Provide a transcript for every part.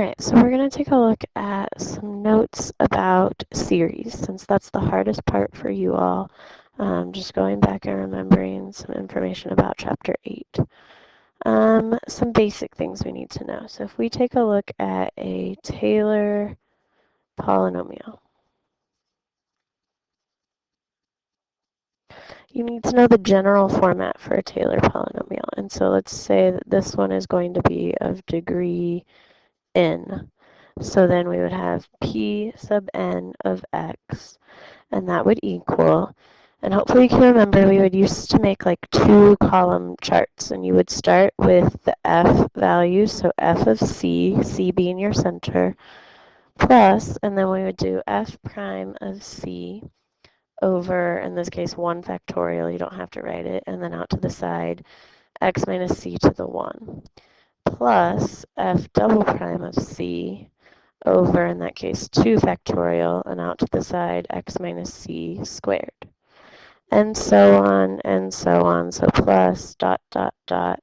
Alright, so we're going to take a look at some notes about series, since that's the hardest part for you all. Just going back and remembering some information about Chapter 8. Some basic things we need to know. So if we take a look at a Taylor polynomial, you need to know the general format for a Taylor polynomial. And so let's say that this one is going to be of degree n. So then we would have p sub n of x, and that would equal, and hopefully you can remember, we would used to make like 2-column charts, and you would start with the f values, so f of c, c being your center, plus, and then we would do f prime of c over, in this case, 1 factorial, you don't have to write it, and then out to the side, x minus c to the 1, plus f double prime of c over, in that case, 2 factorial, and out to the side, x minus c squared. And so on, and so on. So plus, dot, dot, dot,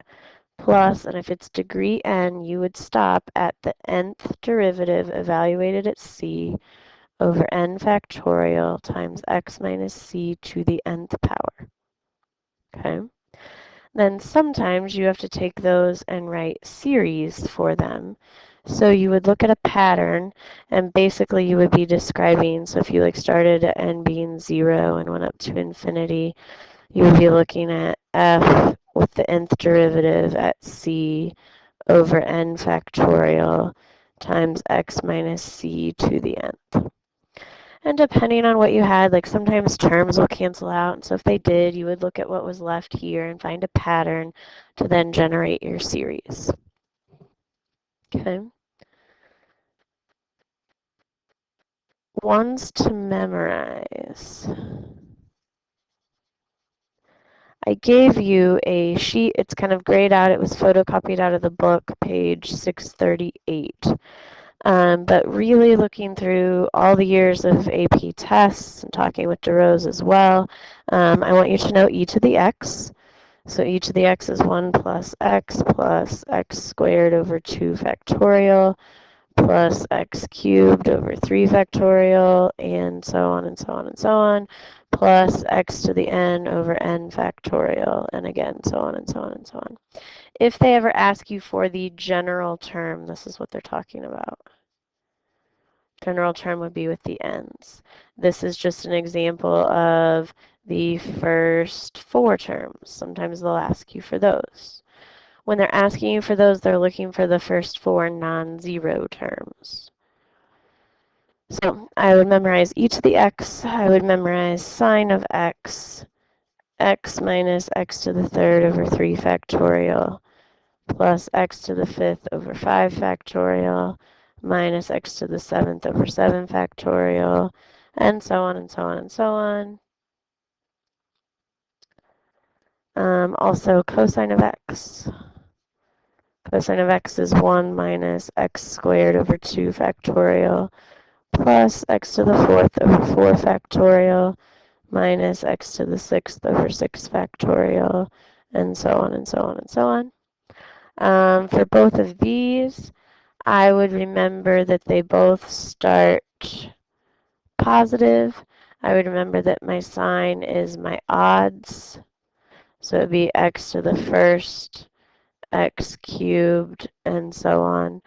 plus, and if it's degree n, you would stop at the nth derivative evaluated at c over n factorial times x minus c to the nth power. Okay? Then sometimes you have to take those and write series for them. So you would look at a pattern, and basically you would be describing, so if you like started at n being 0 and went up to infinity, you would be looking at f with the nth derivative at c over n factorial times x minus c to the nth. And depending on what you had, like sometimes terms will cancel out. And so if they did, you would look at what was left here and find a pattern to then generate your series. Okay. Ones to memorize. I gave you a sheet. It's kind of grayed out. It was photocopied out of the book, page 638. But really looking through all the years of AP tests and talking with DeRose as well, I want you to know e to the x. So e to the x is 1 plus x squared over 2 factorial plus x cubed over 3 factorial, and so on and so on and so on, plus x to the n over n factorial, and again, so on and so on and so on. If they ever ask you for the general term, this is what they're talking about. General term would be with the n's. This is just an example of the first 4 terms. Sometimes they'll ask you for those. When they're asking you for those, they're looking for the first 4 non-zero terms. So I would memorize e to the x. I would memorize sine of x, x minus x to the third over 3 factorial, plus x to the 5th over 5 factorial, minus x to the 7th over 7 factorial, and so on and so on and so on. Also cosine of x. Cosine of x is 1 minus x squared over 2 factorial plus x to the 4th over 4 factorial minus x to the 6th over 6 factorial, and so on and so on and so on. For both of these, I would remember that they both start positive. I would remember that my sign is my odds. So it would be x to the first, x cubed, and so on.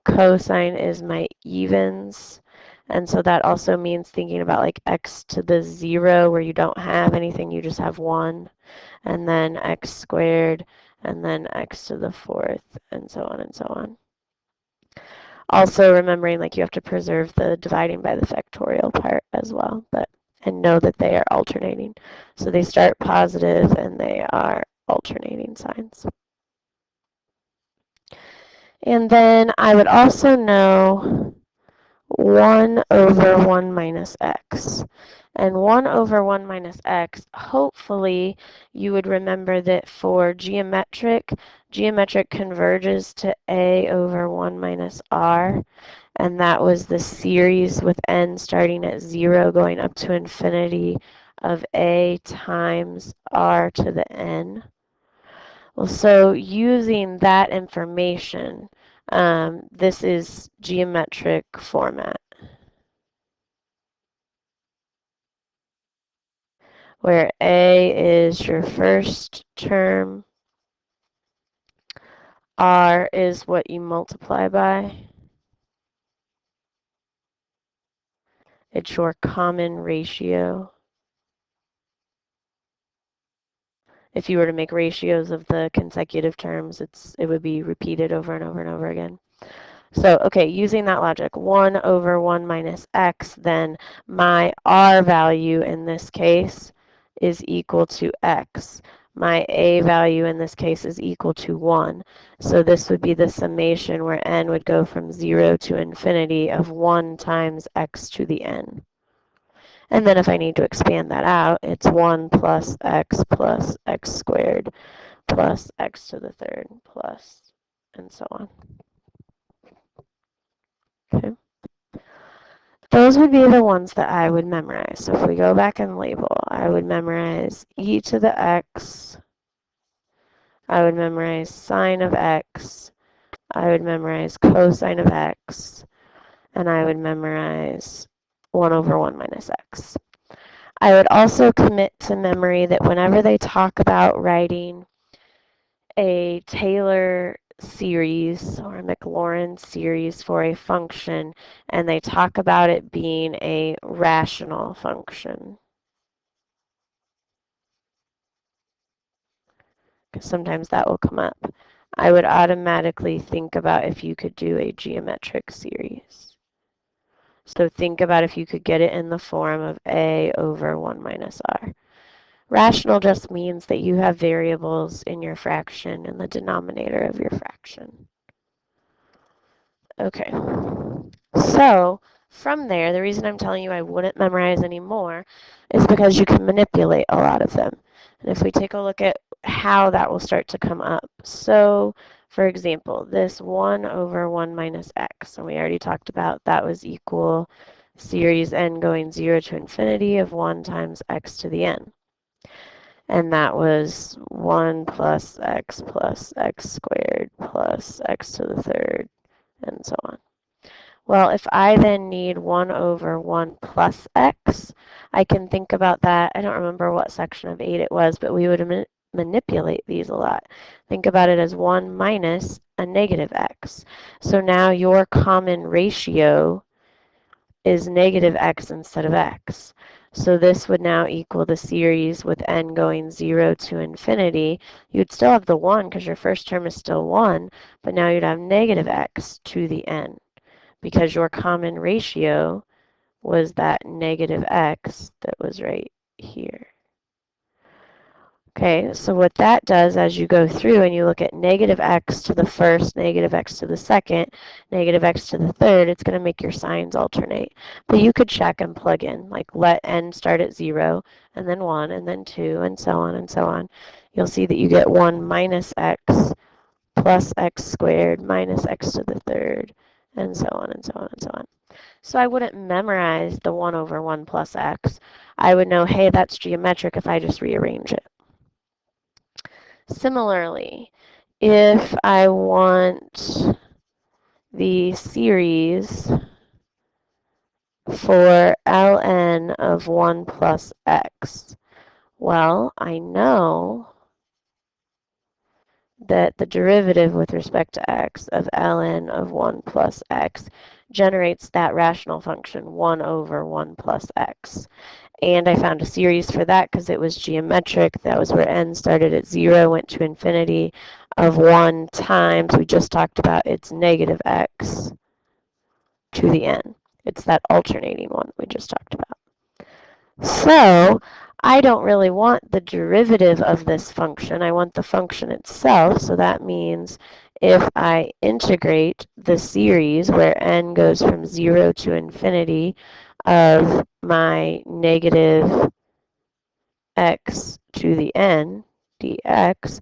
Cosine is my evens. And so that also means thinking about like x to the 0 where you don't have anything, you just have 1. And then x squared, and then x to the 4th, and so on and so on. Also remembering like you have to preserve the dividing by the factorial part as well, and know that they are alternating. So they start positive and they are alternating signs. And then I would also know 1 over 1 minus x. And 1 over 1 minus x, hopefully you would remember that for geometric converges to a over 1 minus r. And that was the series with n starting at 0 going up to infinity of a times r to the n. Well, so using that information, This is geometric format, where A is your first term, R is what you multiply by. It's your common ratio. If you were to make ratios of the consecutive terms, it would be repeated over and over and over again. So, okay, using that logic, 1 over 1 minus x, then my r value in this case is equal to x. My a value in this case is equal to 1. So this would be the summation where n would go from 0 to infinity of 1 times x to the n. And then if I need to expand that out, it's 1 plus x squared plus x to the third plus, and so on. Okay. Those would be the ones that I would memorize. So if we go back and label, I would memorize e to the x, I would memorize sine of x, I would memorize cosine of x, and I would memorize 1 over 1 minus x. I would also commit to memory that whenever they talk about writing a Taylor series or a Maclaurin series for a function, and they talk about it being a rational function. Because sometimes that will come up. I would automatically think about if you could do a geometric series. So think about if you could get it in the form of a over 1 minus r. Rational just means that you have variables in your fraction in the denominator of your fraction. Okay, so from there, the reason I'm telling you I wouldn't memorize any more is because you can manipulate a lot of them. And if we take a look at how that will start to come up. So, for example, this 1 over 1 minus x, and we already talked about that was equal series n going 0 to infinity of 1 times x to the n. And that was 1 plus x squared plus x to the third, and so on. Well, if I then need 1 over 1 plus x, I can think about that. I don't remember what section of 8 it was, but we would manipulate these a lot. Think about it as 1 minus a negative x. So now your common ratio is negative x instead of x. So this would now equal the series with n going 0 to infinity. You'd still have the 1 because your first term is still 1, but now you'd have negative x to the n, because your common ratio was that negative x that was right here. Okay, so what that does as you go through and you look at negative x to the first, negative x to the second, negative x to the third, it's going to make your signs alternate. But you could check and plug in, like let n start at 0, and then 1, and then 2, and so on and so on. You'll see that you get 1 minus x plus x squared minus x to the third, and so on and so on and so on. So I wouldn't memorize the 1 over 1 plus x. I would know, hey, that's geometric if I just rearrange it. Similarly, if I want the series for ln of 1 plus x, well, I know that the derivative with respect to x of ln of 1 plus x generates that rational function 1 over 1 plus x. And I found a series for that because it was geometric. That was where n started at 0, went to infinity of 1 times, we just talked about, it's negative x to the n. It's that alternating one we just talked about. So I don't really want the derivative of this function. I want the function itself. So that means if I integrate the series where n goes from 0 to infinity of my negative x to the n dx,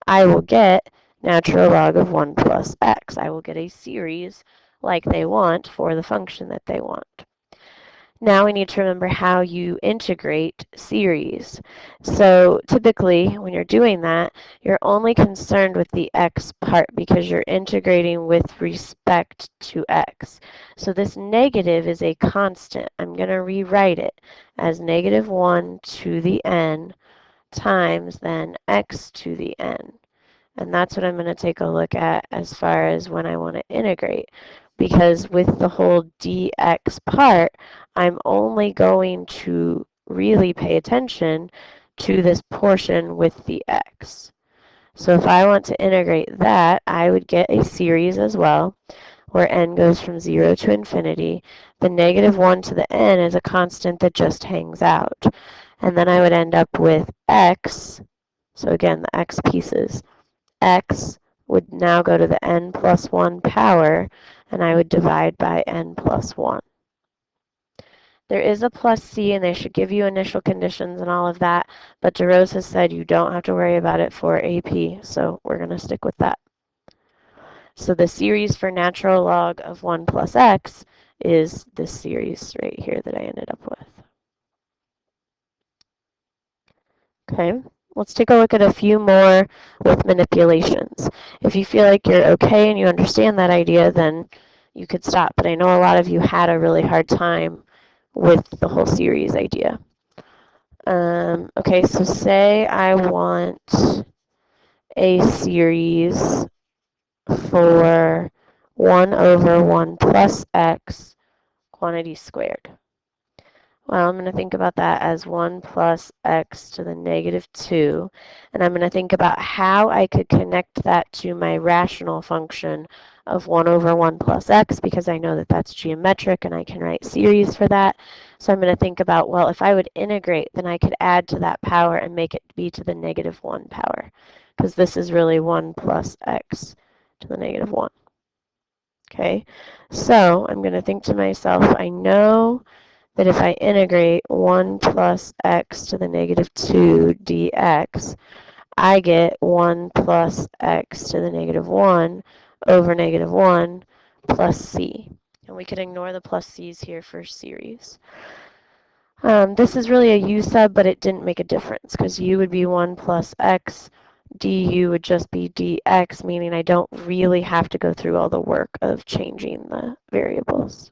I will get natural log of 1 plus x. I will get a series like they want for the function that they want. Now we need to remember how you integrate series. So typically when you're doing that, you're only concerned with the x part because you're integrating with respect to x. So this negative is a constant. I'm going to rewrite it as negative 1 to the n times then x to the n. And that's what I'm going to take a look at as far as when I want to integrate. Because with the whole dx part, I'm only going to really pay attention to this portion with the x. So if I want to integrate that, I would get a series as well, where n goes from 0 to infinity. The negative 1 to the n is a constant that just hangs out. And then I would end up with x, so again, the x pieces, x would now go to the n plus 1 power, and I would divide by n plus 1. There is a plus c, and they should give you initial conditions and all of that, but DeRose has said you don't have to worry about it for AP, so we're going to stick with that. So the series for natural log of 1 plus x is this series right here that I ended up with. Okay, let's take a look at a few more with manipulations. If you feel like you're okay and you understand that idea, then you could stop. But I know a lot of you had a really hard time with the whole series idea. Okay, so say I want a series for 1 over 1 plus x quantity squared. Well, I'm going to think about that as 1 plus x to the negative 2, and I'm going to think about how I could connect that to my rational function of 1 over 1 plus x, because I know that that's geometric and I can write series for that. So I'm going to think about, well, if I would integrate, then I could add to that power and make it be to the negative 1 power, because this is really 1 plus x to the negative 1. Okay, so I'm going to think to myself, I know that if I integrate 1 plus x to the negative 2 dx, I get 1 plus x to the negative 1 over negative 1 plus c. And we could ignore the plus c's here for series. This is really a u sub, but it didn't make a difference because u would be 1 plus x, du would just be dx, meaning I don't really have to go through all the work of changing the variables.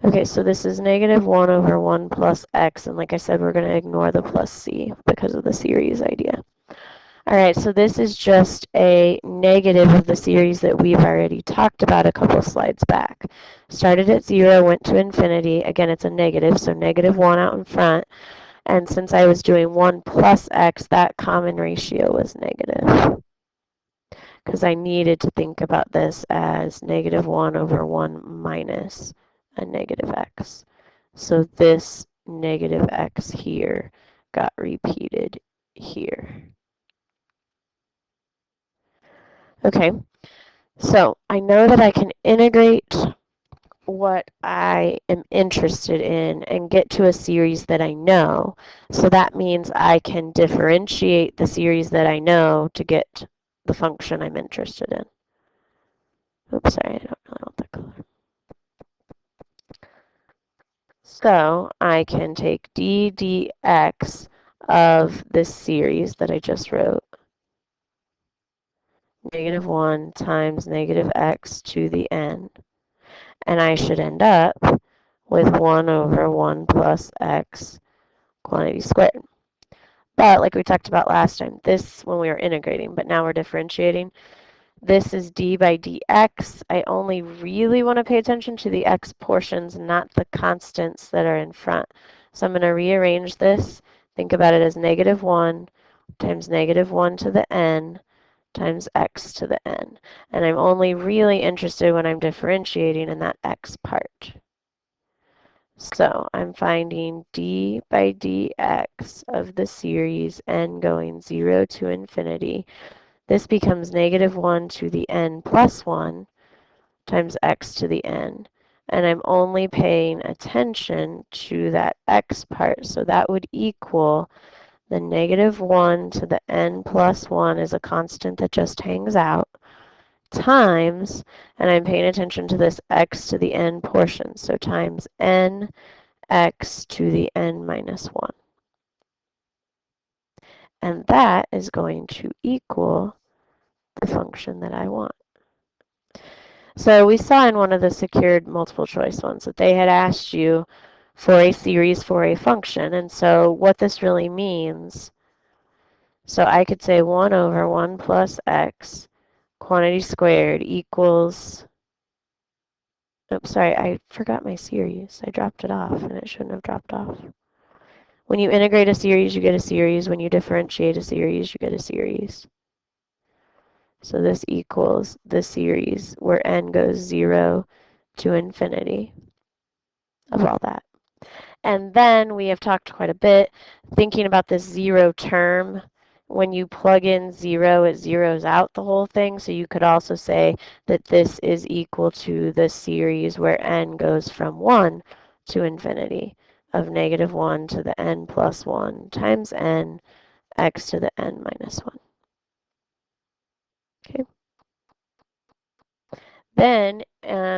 Okay, so this is negative 1 over 1 plus x, and like I said, we're going to ignore the plus c because of the series idea. All right, so this is just a negative of the series that we've already talked about a couple slides back. Started at 0, went to infinity. Again, it's a negative, so negative 1 out in front. And since I was doing 1 plus x, that common ratio was negative, because I needed to think about this as negative 1 over 1 minus a negative x. So this negative x here got repeated here. Okay, so I know that I can integrate what I am interested in and get to a series that I know. So that means I can differentiate the series that I know to get the function I'm interested in. Oops, sorry, I don't really want that color. So I can take d dx of this series that I just wrote, negative 1 times negative x to the n, and I should end up with 1 over 1 plus x quantity squared. But like we talked about last time, this when we were integrating, but now we're differentiating. This is d by dx. I only really want to pay attention to the x portions, not the constants that are in front. So I'm going to rearrange this. Think about it as negative 1 times negative 1 to the n times x to the n. And I'm only really interested when I'm differentiating in that x part. So I'm finding d by dx of the series n going 0 to infinity. This becomes negative 1 to the n plus 1 times x to the n. And I'm only paying attention to that x part. So that would equal the negative 1 to the n plus 1 is a constant that just hangs out, times, and I'm paying attention to this x to the n portion, so times n x to the n minus 1. And that is going to equal the function that I want. So we saw in one of the secured multiple choice ones that they had asked you for a series for a function. And so what this really means, so I could say 1 over 1 plus x quantity squared equals, oops, sorry, I forgot my series. I dropped it off and it shouldn't have dropped off. When you integrate a series, you get a series. When you differentiate a series, you get a series. So this equals the series where n goes 0 to infinity of all that. And then we have talked quite a bit thinking about this 0 term. When you plug in 0, it zeroes out the whole thing. So you could also say that this is equal to the series where n goes from 1 to infinity of negative 1 to the n plus 1 times n x to the n minus 1. Okay. Then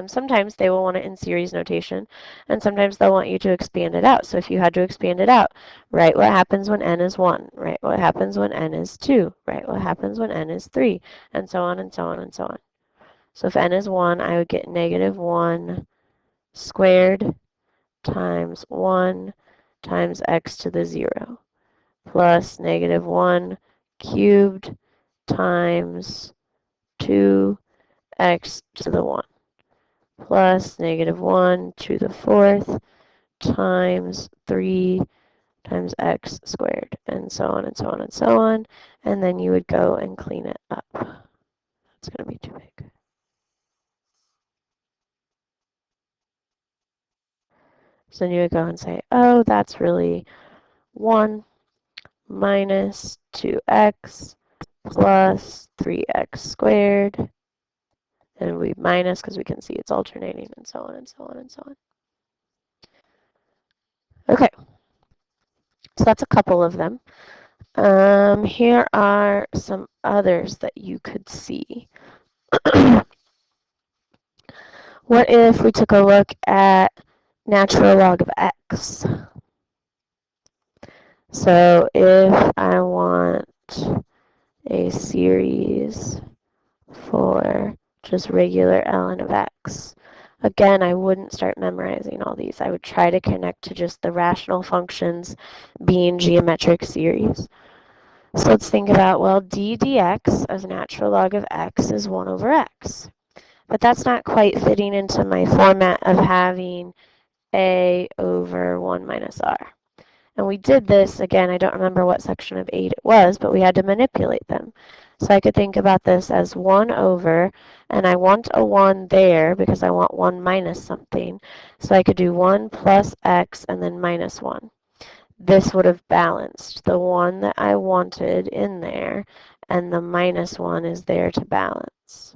sometimes they will want it in series notation, and sometimes they'll want you to expand it out. So if you had to expand it out, write what happens when n is 1, write what happens when n is 2, write what happens when n is 3, and so on and so on and so on. So if n is 1, I would get negative 1 squared times 1 times x to the 0 plus negative 1 cubed times 2x to the 1 plus negative 1 to the 4th times 3 times x squared, and so on and so on and so on. And then you would go and clean it up. That's going to be too big. So then you would go and say, oh, that's really 1 minus 2x plus 3x squared. And we minus because we can see it's alternating, and so on and so on and so on. Okay, so that's a couple of them. Here are some others that you could see. What if we took a look at natural log of x? So if I want a series for just regular ln of x, again, I wouldn't start memorizing all these. I would try to connect to just the rational functions being geometric series. So let's think about, well, d dx as natural log of x is 1 over x. But that's not quite fitting into my format of having a over 1 minus r. And we did this, again, I don't remember what section of 8 it was, but we had to manipulate them. So I could think about this as 1 over, and I want a 1 there because I want 1 minus something. So I could do 1 plus x and then minus 1. This would have balanced the 1 that I wanted in there, and the minus 1 is there to balance.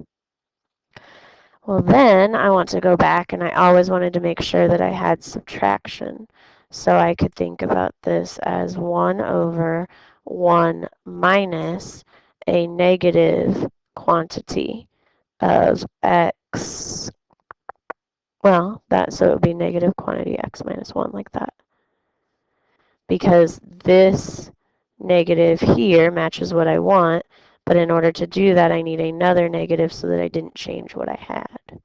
Well, then I want to go back, and I always wanted to make sure that I had subtraction. So I could think about this as 1 over 1 minus a negative quantity of x. Well, so it would be negative quantity x minus 1 like that. Because this negative here matches what I want, but in order to do that, I need another negative so that I didn't change what I had.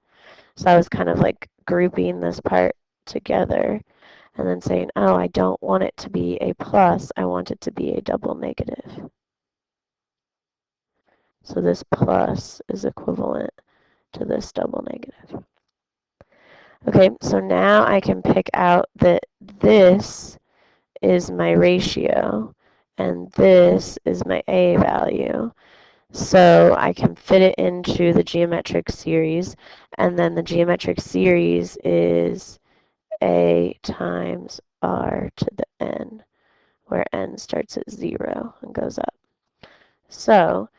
So I was kind of like grouping this part together and then saying, oh, I don't want it to be a plus, I want it to be a double negative. So this plus is equivalent to this double negative. Okay, so now I can pick out that this is my ratio and this is my a value. So I can fit it into the geometric series, and then the geometric series is a times r to the n, where n starts at 0 and goes up. So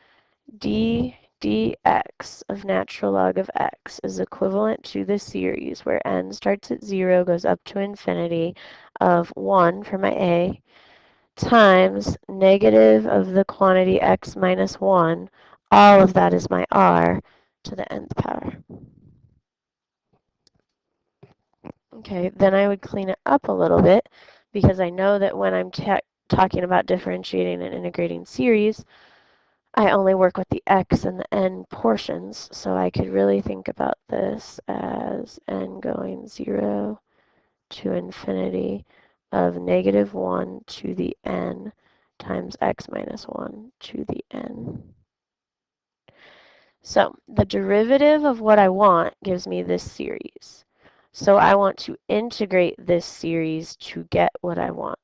d dx of natural log of x is equivalent to the series where n starts at 0, goes up to infinity, of 1 for my a, times negative of the quantity x minus 1, all of that is my r, to the nth power. Okay, then I would clean it up a little bit because I know that when I'm talking about differentiating and integrating series, I only work with the x and the n portions, so I could really think about this as n going 0 to infinity of -1 to the n times x minus 1 to the n. So the derivative of what I want gives me this series. So I want to integrate this series to get what I want.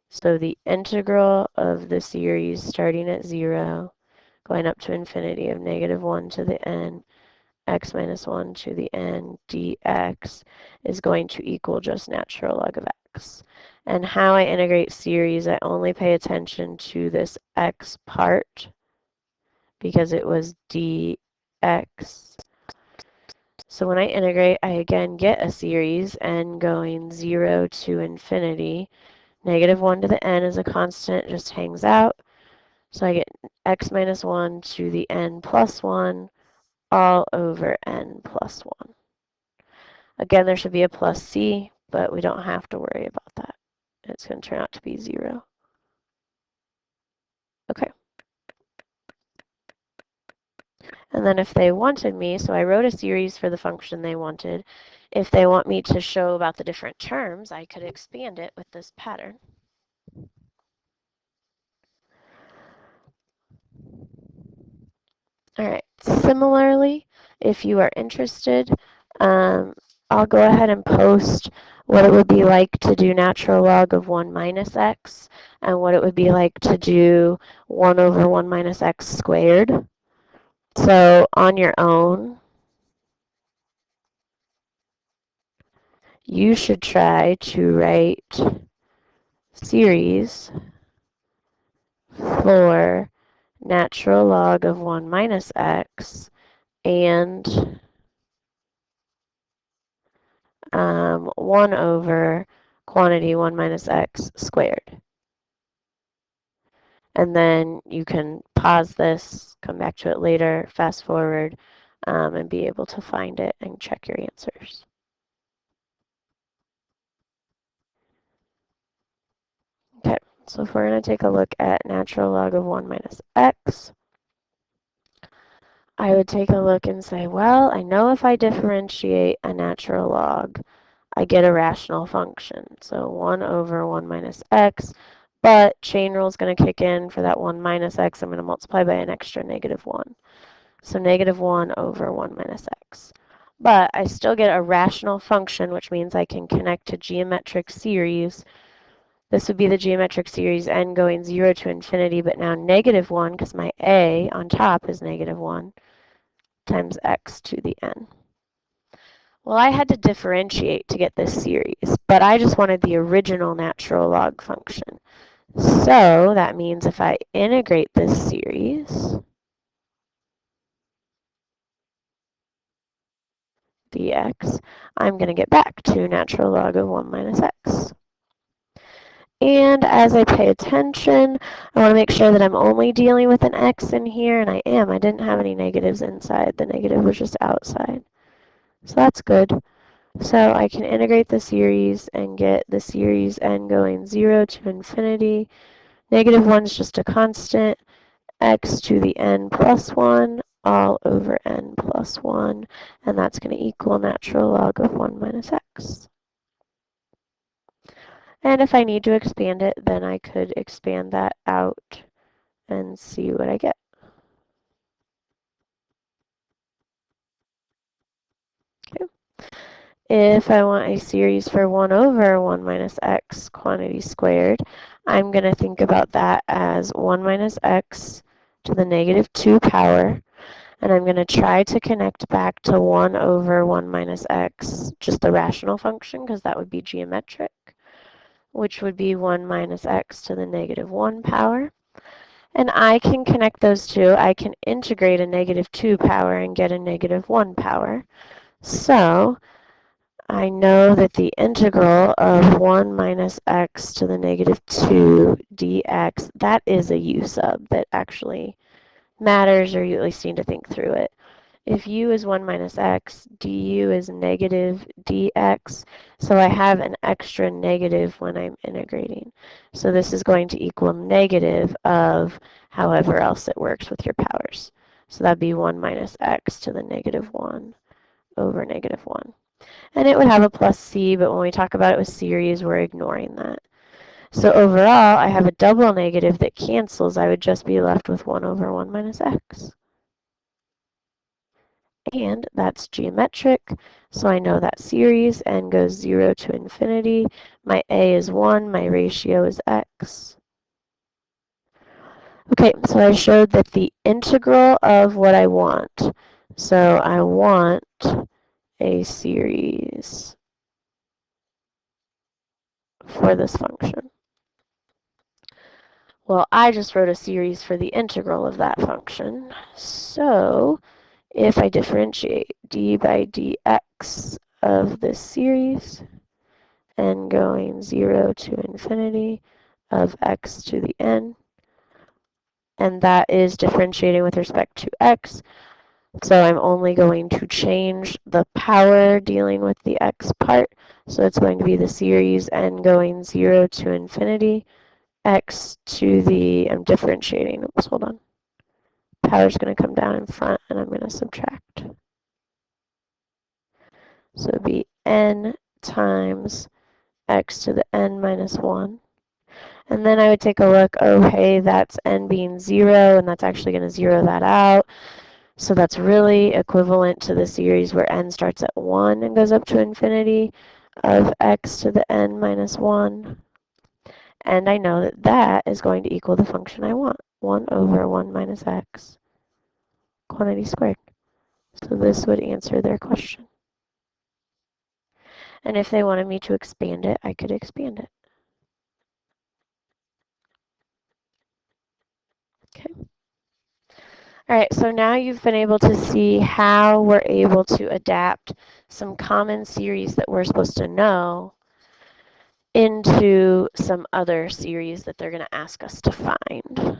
So the integral of the series starting at 0, going up to infinity of -1 to the n, x minus 1 to the n dx is going to equal just natural log of x. And how I integrate series, I only pay attention to this x part because it was dx. So when I integrate, I again get a series, n going 0 to infinity. -1 to the n is a constant, just hangs out. So I get x minus 1 to the n plus 1 all over n plus 1. Again, there should be a plus c, but we don't have to worry about that. It's going to turn out to be 0. Okay. And then if they wanted me, so I wrote a series for the function they wanted. If they want me to show about the different terms, I could expand it with this pattern. All right, similarly, if you are interested, I'll go ahead and post what it would be like to do natural log of 1 minus x and what it would be like to do 1 over 1 minus x squared. So on your own, you should try to write series for natural log of 1 minus x and 1 over quantity 1 minus x squared. And then you can pause this, come back to it later, fast forward, and be able to find it and check your answers. Okay, so if we're going to take a look at natural log of 1 minus x, I would take a look and say, well, I know if I differentiate a natural log, I get a rational function. So 1 over 1 minus x, but chain rule is going to kick in for that 1 minus x. I'm going to multiply by an extra -1. So -1 over 1 minus x. But I still get a rational function, which means I can connect to geometric series. This would be the geometric series n going 0 to infinity, but now -1, because my a on top is -1, times x to the n. Well, I had to differentiate to get this series, but I just wanted the original natural log function. So that means if I integrate this series, dx, I'm going to get back to natural log of 1 minus x. And as I pay attention, I want to make sure that I'm only dealing with an x in here, and I am. I didn't have any negatives inside. The negative was just outside. So that's good. So I can integrate the series and get the series n going 0 to infinity. -1 is just a constant. X to the n plus 1 all over n plus 1, and that's going to equal natural log of 1 minus x. And if I need to expand it, then I could expand that out and see what I get. Okay. If I want a series for 1 over 1 minus x quantity squared, I'm going to think about that as 1 minus x to the -2 power. And I'm going to try to connect back to 1 over 1 minus x, just the rational function, because that would be geometric, which would be 1 minus x to the -1 power. And I can connect those two. I can integrate a -2 power and get a -1 power. So I know that the integral of 1 minus x to the -2 dx, that is a u sub that actually matters, or you at least need to think through it. If u is 1 minus x, du is negative dx, so I have an extra negative when I'm integrating. So this is going to equal negative of however else it works with your powers. So that'd be 1 minus x to the negative 1 over negative 1. And it would have a plus c, but when we talk about it with series, we're ignoring that. So overall, I have a double negative that cancels. I would just be left with 1 over 1 minus x. And that's geometric, so I know that series. N goes 0 to infinity. My a is 1, my ratio is x. Okay, so I showed that the integral of what I want. So I want a series for this function. Well, I just wrote a series for the integral of that function. So if I differentiate d by dx of this series, n going 0 to infinity of x to the n, and that is differentiating with respect to x. So I'm only going to change the power dealing with the x part. So it's going to be the series n going 0 to infinity, x to the, I'm differentiating, oops, hold on. Power's going to come down in front, and I'm going to subtract. So it'd be n times x to the n minus 1. And then I would take a look, oh, hey, that's n being 0, and that's actually going to 0 that out. So that's really equivalent to the series where n starts at 1 and goes up to infinity of x to the n minus 1. And I know that that is going to equal the function I want, 1 over 1 minus x, quantity squared. So this would answer their question. And if they wanted me to expand it, I could expand it. Okay. All right, so now you've been able to see how we're able to adapt some common series that we're supposed to know into some other series that they're going to ask us to find.